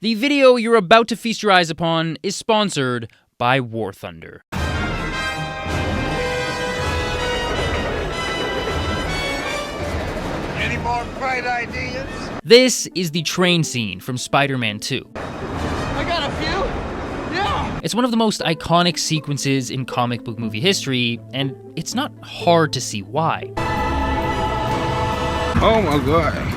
The video you're about to feast your eyes upon is sponsored by War Thunder. Any more bright ideas? This is the train scene from Spider-Man 2. I got a few. Yeah! It's one of the most iconic sequences in comic book movie history, and it's not hard to see why. Oh my god.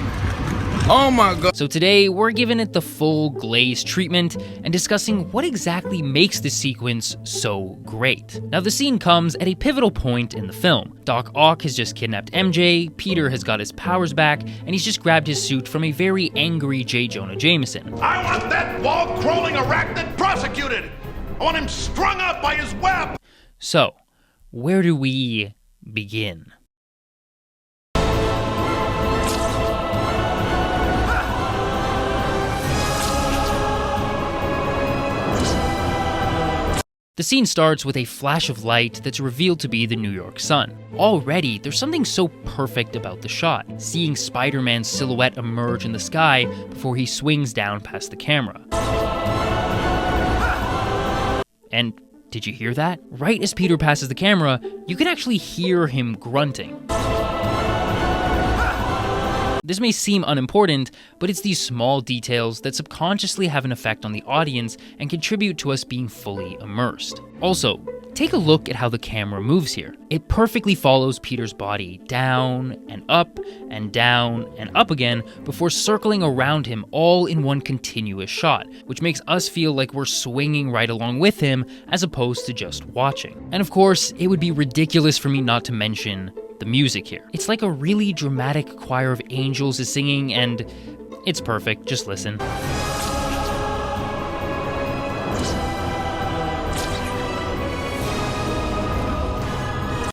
Oh my god. So today, we're giving it the full Glaze treatment and discussing what exactly makes this sequence so great. Now, the scene comes at a pivotal point in the film. Doc Ock has just kidnapped MJ, Peter has got his powers back, and he's just grabbed his suit from a very angry J. Jonah Jameson. I want that wall-crawling arachnid prosecuted! I want him strung up by his web! So, where do we begin? The scene starts with a flash of light that's revealed to be the New York sun. Already, there's something so perfect about the shot, seeing Spider-Man's silhouette emerge in the sky before he swings down past the camera. And did you hear that? Right as Peter passes the camera, you can actually hear him grunting. This may seem unimportant, but it's these small details that subconsciously have an effect on the audience and contribute to us being fully immersed. Also, take a look at how the camera moves here. It perfectly follows Peter's body down and up again before circling around him all in one continuous shot, which makes us feel like we're swinging right along with him as opposed to just watching. And of course, it would be ridiculous for me not to mention the music here. It's like a really dramatic choir of angels is singing, and it's perfect. Just listen.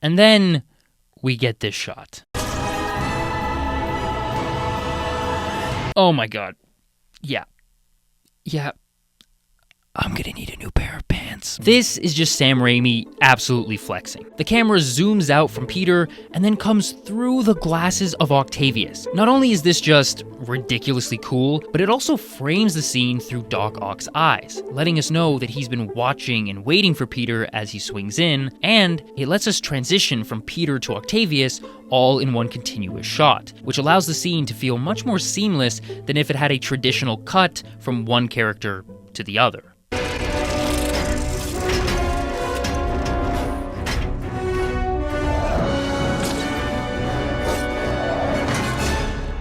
And then we get this shot. Oh my god. Yeah. I'm gonna need a new pair of pants. This is just Sam Raimi absolutely flexing. The camera zooms out from Peter and then comes through the glasses of Octavius. Not only is this just ridiculously cool, but it also frames the scene through Doc Ock's eyes, letting us know that he's been watching and waiting for Peter as he swings in, and it lets us transition from Peter to Octavius all in one continuous shot, which allows the scene to feel much more seamless than if it had a traditional cut from one character to the other.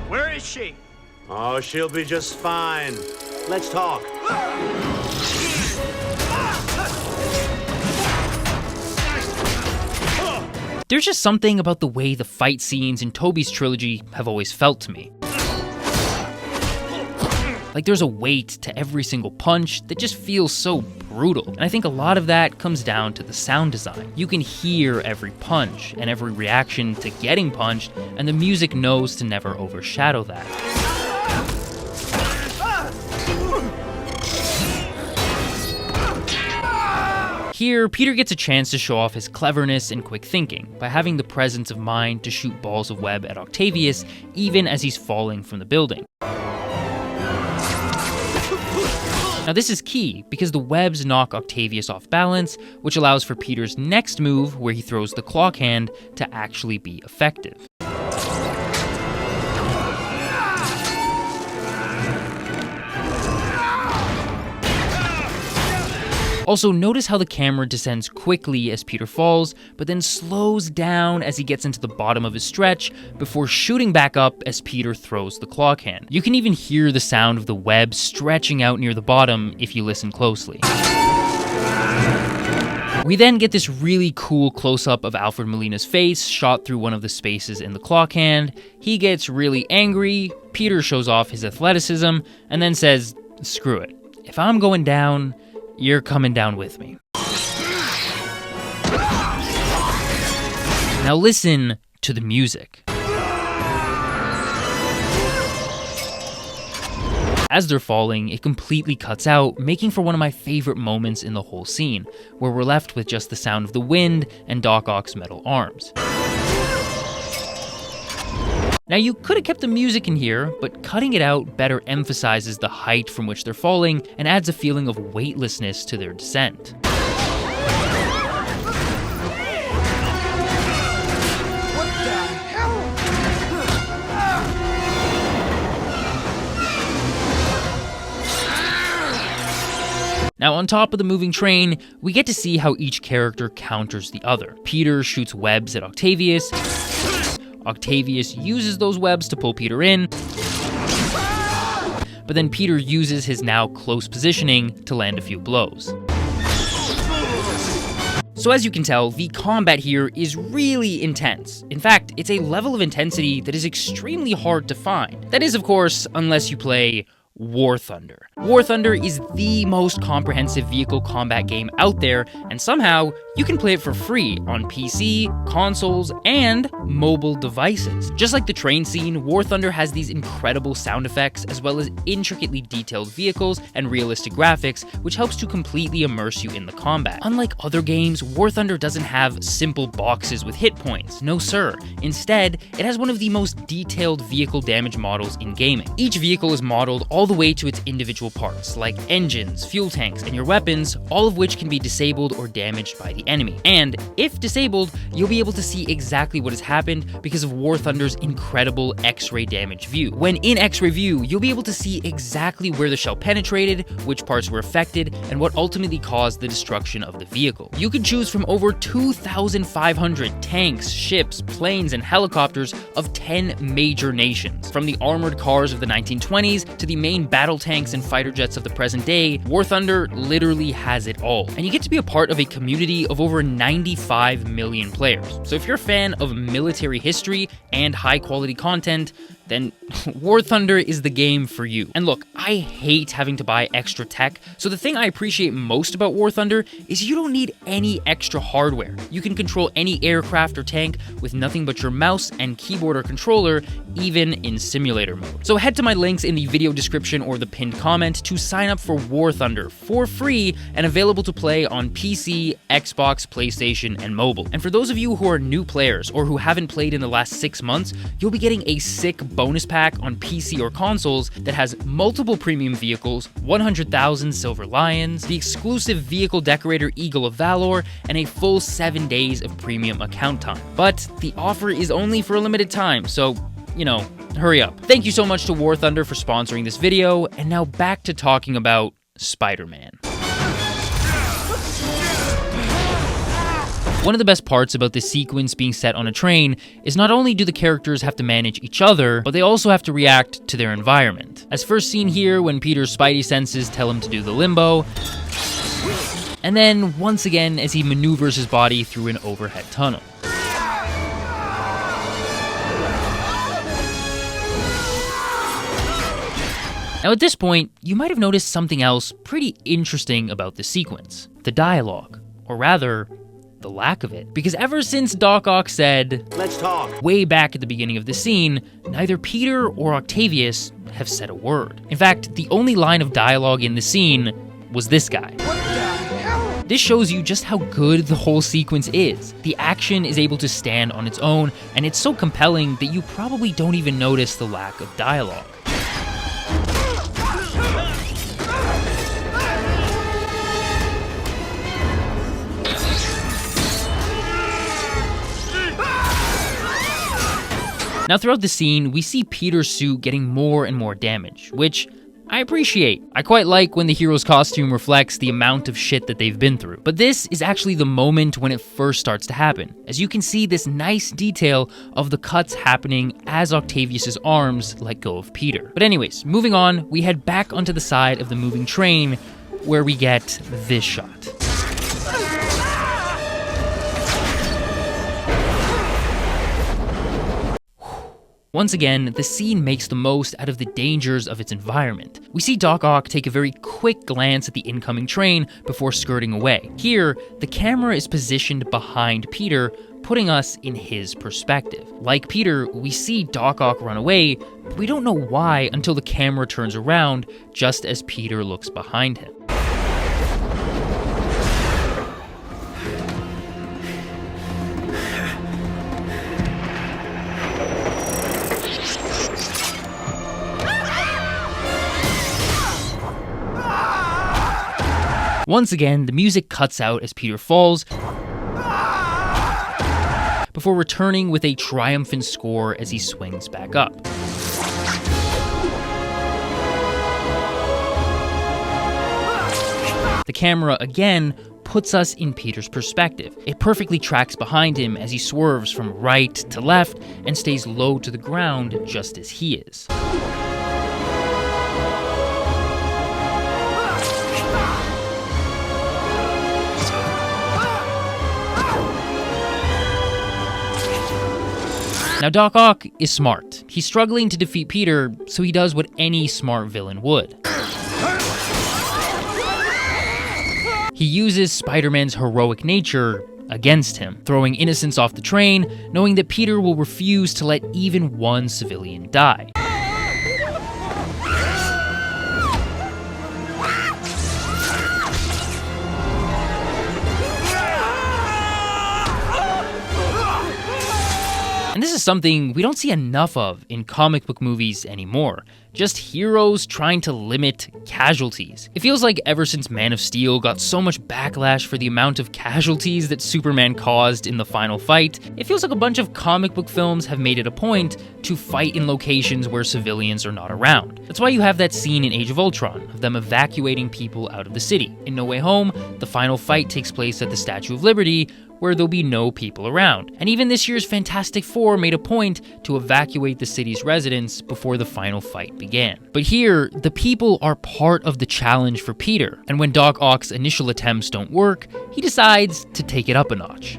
Where is she? Oh, she'll be just fine. Let's talk. There's just something about the way the fight scenes in Tobey's trilogy have always felt to me. Like there's a weight to every single punch that just feels so brutal. And I think a lot of that comes down to the sound design. You can hear every punch and every reaction to getting punched, and the music knows to never overshadow that. Here, Peter gets a chance to show off his cleverness and quick thinking by having the presence of mind to shoot balls of web at Octavius even as he's falling from the building. Now this is key because the webs knock Octavius off balance, which allows for Peter's next move, where he throws the clock hand, to actually be effective. Also, notice how the camera descends quickly as Peter falls, but then slows down as he gets into the bottom of his stretch before shooting back up as Peter throws the clock hand. You can even hear the sound of the web stretching out near the bottom if you listen closely. We then get this really cool close-up of Alfred Molina's face shot through one of the spaces in the clock hand. He gets really angry, Peter shows off his athleticism, and then says, "Screw it. If I'm going down, you're coming down with me." Now listen to the music. As they're falling, it completely cuts out, making for one of my favorite moments in the whole scene, where we're left with just the sound of the wind and Doc Ock's metal arms. Now you could have kept the music in here, but cutting it out better emphasizes the height from which they're falling and adds a feeling of weightlessness to their descent. Now, on top of the moving train, we get to see how each character counters the other. Peter shoots webs at Octavius. Octavius uses those webs to pull Peter in. But then Peter uses his now close positioning to land a few blows. So as you can tell, the combat here is really intense. In fact, it's a level of intensity that is extremely hard to find. That is, of course, unless you play War Thunder. War Thunder is the most comprehensive vehicle combat game out there, and somehow you can play it for free on PC, consoles, and mobile devices. Just like the train scene, War Thunder has these incredible sound effects as well as intricately detailed vehicles and realistic graphics, which helps to completely immerse you in the combat. Unlike other games, War Thunder doesn't have simple boxes with hit points, no sir. Instead, it has one of the most detailed vehicle damage models in gaming. Each vehicle is modeled all the way to its individual parts, like engines, fuel tanks, and your weapons, all of which can be disabled or damaged by the enemy. And if disabled, you'll be able to see exactly what has happened because of War Thunder's incredible X-ray damage view. When in X-ray view, you'll be able to see exactly where the shell penetrated, which parts were affected, and what ultimately caused the destruction of the vehicle. You can choose from over 2,500 tanks, ships, planes, and helicopters of 10 major nations. From the armored cars of the 1920s to the main battle tanks and fighter jets of the present day, War Thunder literally has it all. And you get to be a part of a community of over 95 million players. So if you're a fan of military history and high quality content, then War Thunder is the game for you. And look, I hate having to buy extra tech, so the thing I appreciate most about War Thunder is you don't need any extra hardware. You can control any aircraft or tank with nothing but your mouse and keyboard or controller, even in simulator mode. So head to my links in the video description or the pinned comment to sign up for War Thunder for free and available to play on PC, Xbox, PlayStation, and mobile. And for those of you who are new players or who haven't played in the last 6 months, you'll be getting a sick bonus pack on PC or consoles that has multiple premium vehicles, 100,000 Silver Lions, the exclusive vehicle decorator Eagle of Valor, and a full 7 days of premium account time. But the offer is only for a limited time, so, you know, hurry up. Thank you so much to War Thunder for sponsoring this video, and now back to talking about Spider-Man. One of the best parts about this sequence being set on a train is not only do the characters have to manage each other, but they also have to react to their environment. As first seen here when Peter's spidey senses tell him to do the limbo, and then once again as he maneuvers his body through an overhead tunnel. Now at this point, you might have noticed something else pretty interesting about the sequence. The dialogue, or rather, the lack of it. Because ever since Doc Ock said, "Let's talk," way back at the beginning of the scene, neither Peter or Octavius have said a word. In fact, the only line of dialogue in the scene was this guy. What the hell? This shows you just how good the whole sequence is. The action is able to stand on its own, and it's so compelling that you probably don't even notice the lack of dialogue. Now throughout the scene, we see Peter's suit getting more and more damage, which I appreciate. I quite like when the hero's costume reflects the amount of shit that they've been through. But this is actually the moment when it first starts to happen, as you can see this nice detail of the cuts happening as Octavius's arms let go of Peter. But anyways, moving on, we head back onto the side of the moving train where we get this shot. Once again, the scene makes the most out of the dangers of its environment. We see Doc Ock take a very quick glance at the incoming train before skirting away. Here, the camera is positioned behind Peter, putting us in his perspective. Like Peter, we see Doc Ock run away, but we don't know why until the camera turns around just as Peter looks behind him. Once again, the music cuts out as Peter falls, before returning with a triumphant score as he swings back up. The camera, again, puts us in Peter's perspective. It perfectly tracks behind him as he swerves from right to left and stays low to the ground just as he is. Now, Doc Ock is smart. He's struggling to defeat Peter, so he does what any smart villain would. He uses Spider-Man's heroic nature against him, throwing innocents off the train, knowing that Peter will refuse to let even one civilian die. And this is something we don't see enough of in comic book movies anymore. Just heroes trying to limit casualties. It feels like ever since Man of Steel got so much backlash for the amount of casualties that Superman caused in the final fight, it feels like a bunch of comic book films have made it a point to fight in locations where civilians are not around. That's why you have that scene in Age of Ultron of them evacuating people out of the city. In No Way Home, the final fight takes place at the Statue of Liberty, where there'll be no people around. And even this year's Fantastic Four made a point to evacuate the city's residents before the final fight began. But here, the people are part of the challenge for Peter, and when Doc Ock's initial attempts don't work, he decides to take it up a notch.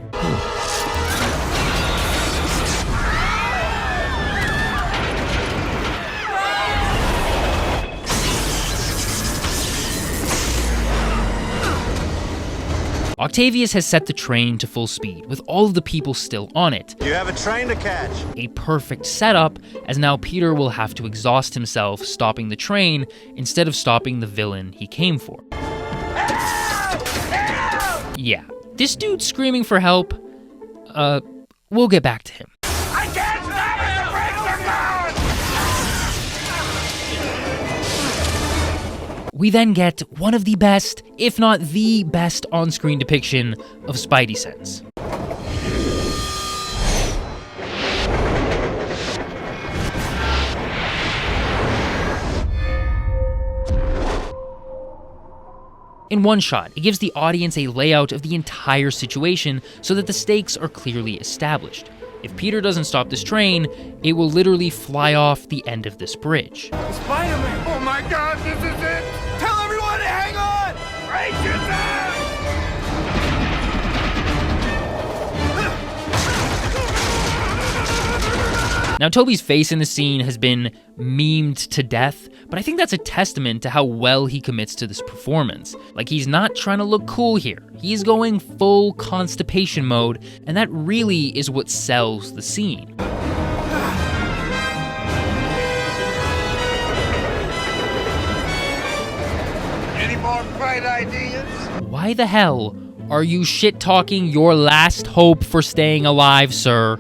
Octavius has set the train to full speed, with all of the people still on it. You have a train to catch. A perfect setup, as now Peter will have to exhaust himself stopping the train instead of stopping the villain he came for. Yeah, this dude screaming for help, we'll get back to him. I can't stop it! The brakes are gone! We then get one of the best, if not the best, on-screen depiction of Spidey sense. In one shot, it gives the audience a layout of the entire situation so that the stakes are clearly established. If Peter doesn't stop this train, it will literally fly off the end of this bridge. Spider-Man! Oh my God, this is it! Tell everyone to hang on! Raise your down! Now, Tobey's face in the scene has been memed to death, but I think that's a testament to how well he commits to this performance. Like, he's not trying to look cool here. He's going full constipation mode, and that really is what sells the scene. Any more bright ideas? Why the hell are you shit-talking your last hope for staying alive, sir?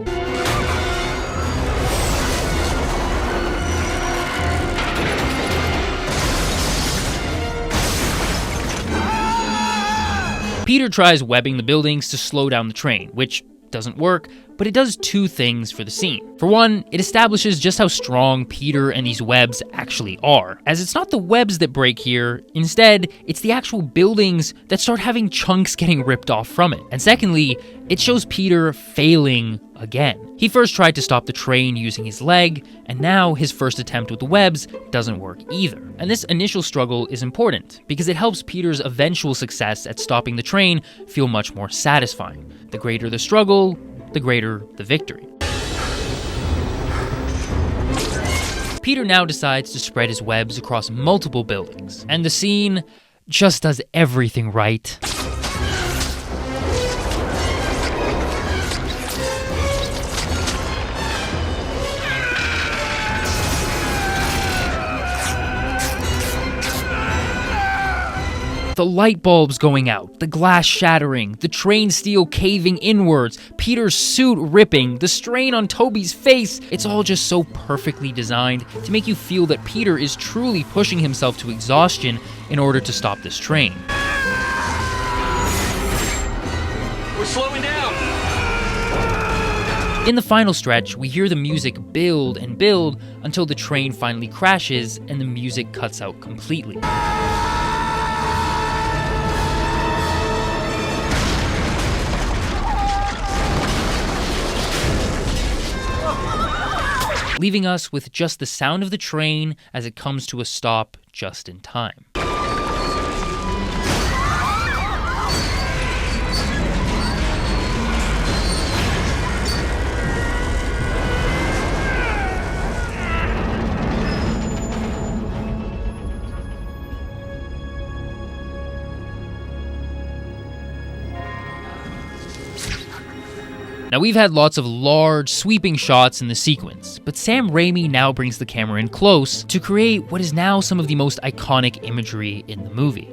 Peter tries webbing the buildings to slow down the train, which doesn't work, but it does two things for the scene. For one, it establishes just how strong Peter and these webs actually are, as it's not the webs that break here, instead, it's the actual buildings that start having chunks getting ripped off from it. And secondly, it shows Peter failing again. He first tried to stop the train using his leg, and now his first attempt with the webs doesn't work either. And this initial struggle is important, because it helps Peter's eventual success at stopping the train feel much more satisfying. The greater the struggle, the greater the victory. Peter now decides to spread his webs across multiple buildings, and the scene just does everything right. The light bulbs going out, the glass shattering, the train steel caving inwards, Peter's suit ripping, the strain on Tobey's face. It's all just so perfectly designed to make you feel that Peter is truly pushing himself to exhaustion in order to stop this train. slowing down. In the final stretch, we hear the music build and build until the train finally crashes and the music cuts out completely. Leaving us with just the sound of the train as it comes to a stop just in time. Now, we've had lots of large, sweeping shots in the sequence, but Sam Raimi now brings the camera in close to create what is now some of the most iconic imagery in the movie.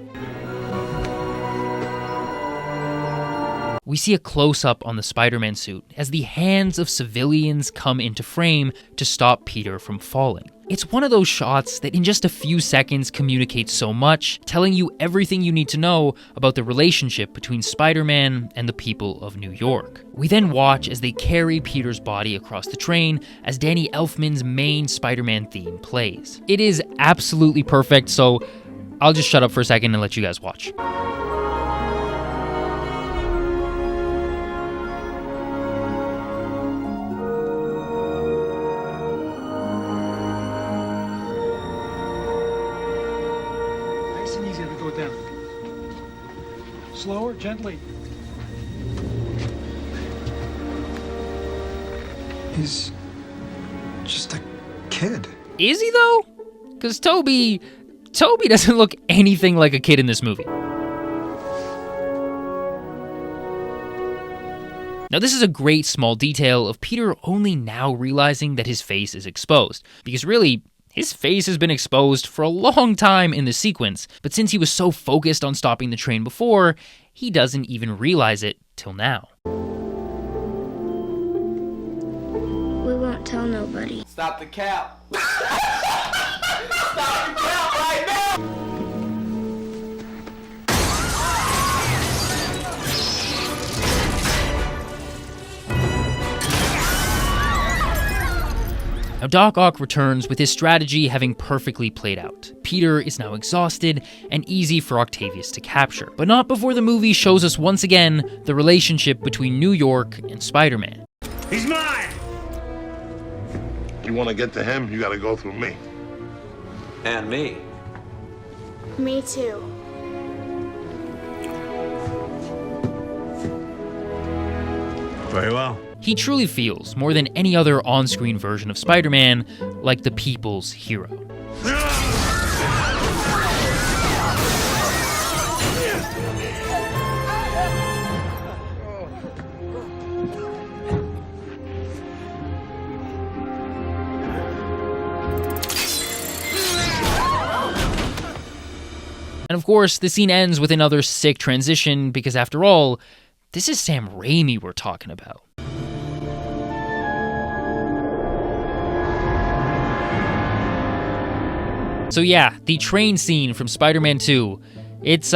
We see a close-up on the Spider-Man suit as the hands of civilians come into frame to stop Peter from falling. It's one of those shots that in just a few seconds communicates so much, telling you everything you need to know about the relationship between Spider-Man and the people of New York. We then watch as they carry Peter's body across the train as Danny Elfman's main Spider-Man theme plays. It is absolutely perfect, so I'll just shut up for a second and let you guys watch. Slower, gently. He's just a kid. Is he though? Because Toby doesn't look anything like a kid in this movie. Now, this is a great small detail of Peter only now realizing that his face is exposed, because really, his face has been exposed for a long time in the sequence, but since he was so focused on stopping the train before, he doesn't even realize it till now. We won't tell nobody. Stop the cap. Stop the cap right now. Now, Doc Ock returns with his strategy having perfectly played out. Peter is now exhausted and easy for Octavius to capture, but not before the movie shows us once again the relationship between New York and Spider-Man. He's mine! You want to get to him, you got to go through me. And me. Me too. Very well. He truly feels, more than any other on-screen version of Spider-Man, like the people's hero. And of course, the scene ends with another sick transition because after all, this is Sam Raimi we're talking about. So yeah, the train scene from Spider-Man 2, it's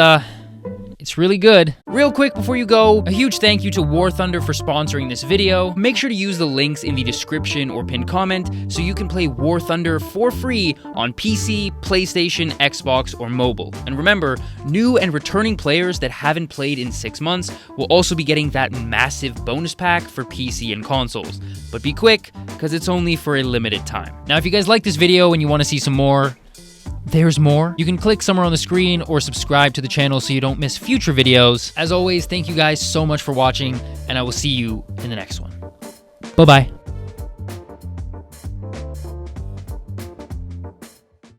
really good. Real quick before you go, a huge thank you to War Thunder for sponsoring this video. Make sure to use the links in the description or pinned comment so you can play War Thunder for free on PC, PlayStation, Xbox, or mobile. And remember, new and returning players that haven't played in 6 months will also be getting that massive bonus pack for PC and consoles. But be quick, because it's only for a limited time. Now, if you guys like this video and you want to see some more, there's more. You can click somewhere on the screen or subscribe to the channel so you don't miss future videos. As always, thank you guys so much for watching, and I will see you in the next one. Bye-bye.